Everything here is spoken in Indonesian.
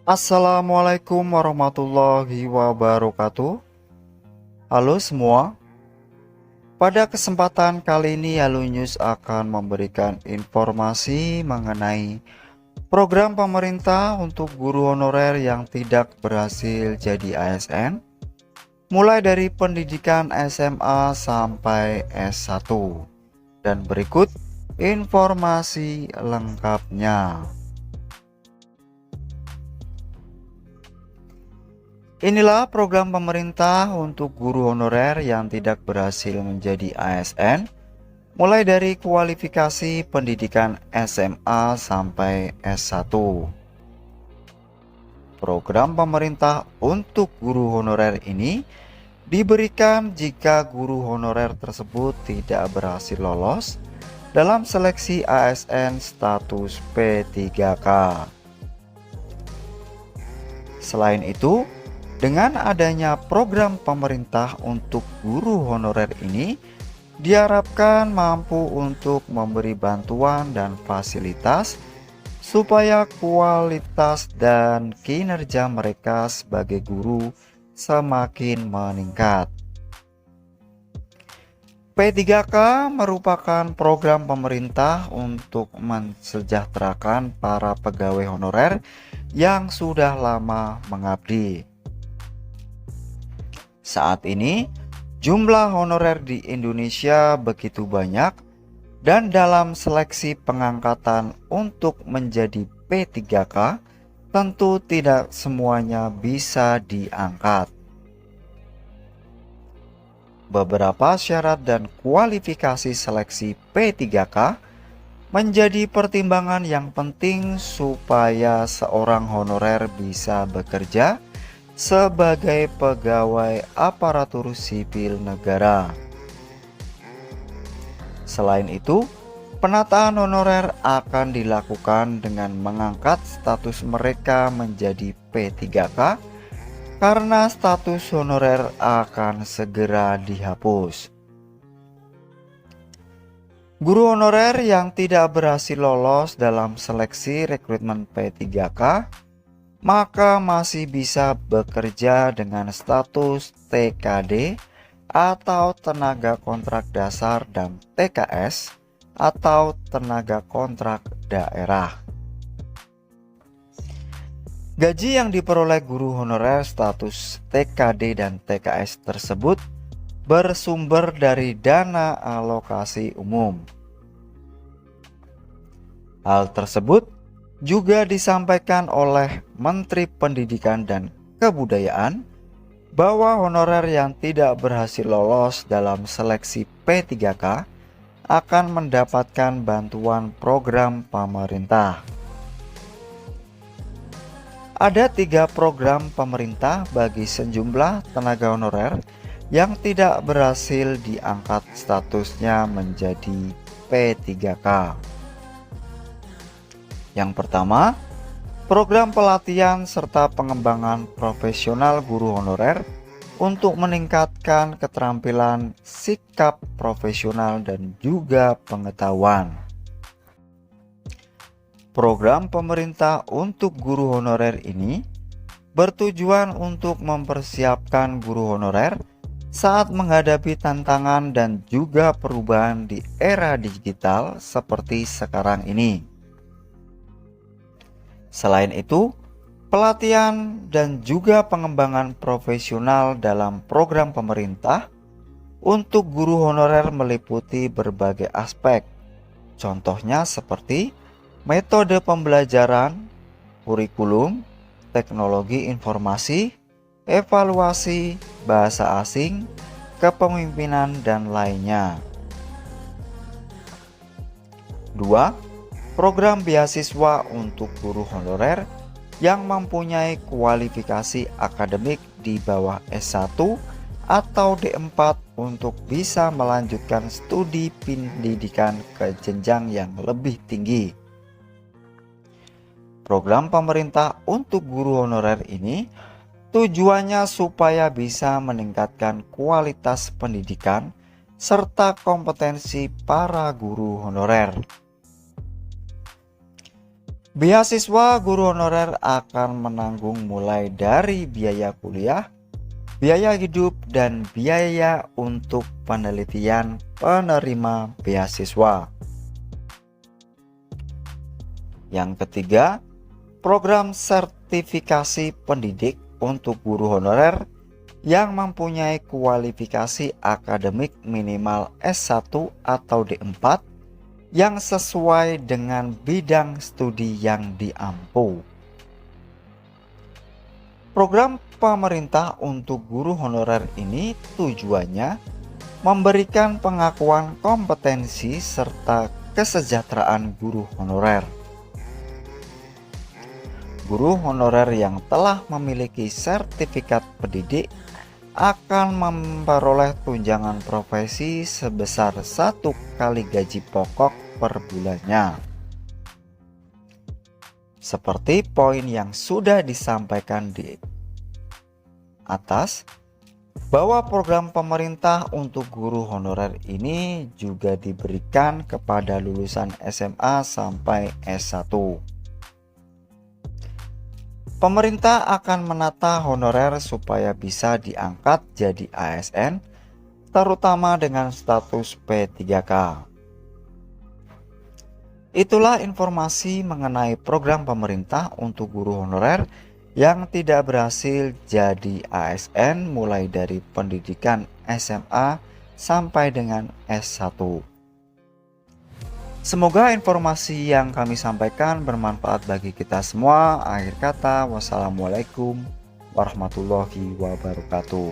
Assalamualaikum warahmatullahi wabarakatuh. Halo semua. Pada kesempatan kali ini Alunius akan memberikan informasi mengenai program pemerintah untuk guru honorer yang tidak berhasil jadi ASN, mulai dari pendidikan SMA sampai S1. Dan berikut informasi lengkapnya. Inilah program pemerintah untuk guru honorer yang tidak berhasil menjadi ASN, mulai dari kualifikasi pendidikan SMA sampai S1. Program pemerintah untuk guru honorer ini diberikan jika guru honorer tersebut tidak berhasil lolos dalam seleksi ASN status P3K. Selain itu, dengan adanya program pemerintah untuk guru honorer ini, diharapkan mampu untuk memberi bantuan dan fasilitas supaya kualitas dan kinerja mereka sebagai guru semakin meningkat. P3K merupakan program pemerintah untuk mensejahterakan para pegawai honorer yang sudah lama mengabdi. Saat ini, jumlah honorer di Indonesia begitu banyak dan dalam seleksi pengangkatan untuk menjadi P3K, tentu tidak semuanya bisa diangkat. Beberapa syarat dan kualifikasi seleksi P3K menjadi pertimbangan yang penting supaya seorang honorer bisa bekerja sebagai pegawai aparatur sipil negara. Selain itu, penataan honorer akan dilakukan dengan mengangkat status mereka menjadi P3K karena status honorer akan segera dihapus. Guru honorer yang tidak berhasil lolos dalam seleksi rekrutmen P3K maka masih bisa bekerja dengan status TKD atau tenaga kontrak dasar dan TKS atau tenaga kontrak daerah. Gaji yang diperoleh guru honorer status TKD dan TKS tersebut bersumber dari dana alokasi umum. Hal tersebut juga disampaikan oleh Menteri Pendidikan dan Kebudayaan bahwa honorer yang tidak berhasil lolos dalam seleksi P3K akan mendapatkan bantuan program pemerintah. Ada 3 program pemerintah bagi sejumlah tenaga honorer yang tidak berhasil diangkat statusnya menjadi P3K. Yang pertama, program pelatihan serta pengembangan profesional guru honorer untuk meningkatkan keterampilan, sikap profesional dan juga pengetahuan. Program pemerintah untuk guru honorer ini bertujuan untuk mempersiapkan guru honorer saat menghadapi tantangan dan juga perubahan di era digital seperti sekarang ini. Selain itu, pelatihan dan juga pengembangan profesional dalam program pemerintah untuk guru honorer meliputi berbagai aspek. Contohnya seperti metode pembelajaran, kurikulum, teknologi informasi, evaluasi, bahasa asing, kepemimpinan, dan lainnya. 2. Program beasiswa untuk guru honorer yang mempunyai kualifikasi akademik di bawah S1 atau D4 untuk bisa melanjutkan studi pendidikan ke jenjang yang lebih tinggi. Program pemerintah untuk guru honorer ini tujuannya supaya bisa meningkatkan kualitas pendidikan serta kompetensi para guru honorer. Beasiswa guru honorer akan menanggung mulai dari biaya kuliah, biaya hidup, dan biaya untuk penelitian penerima beasiswa. Yang ketiga, program sertifikasi pendidik untuk guru honorer yang mempunyai kualifikasi akademik minimal S1 atau D4 yang sesuai dengan bidang studi yang diampu. Program pemerintah untuk guru honorer ini tujuannya memberikan pengakuan kompetensi serta kesejahteraan guru honorer. Guru honorer yang telah memiliki sertifikat pendidik akan memperoleh tunjangan profesi sebesar 1 kali gaji pokok per bulannya. Seperti poin yang sudah disampaikan di atas, bahwa program pemerintah untuk guru honorer ini juga diberikan kepada lulusan SMA sampai S1. Pemerintah akan menata honorer supaya bisa diangkat jadi ASN, terutama dengan status P3K. Itulah informasi mengenai program pemerintah untuk guru honorer yang tidak berhasil jadi ASN mulai dari pendidikan SMA sampai dengan S1. Semoga informasi yang kami sampaikan bermanfaat bagi kita semua. Akhir kata, wassalamualaikum warahmatullahi wabarakatuh.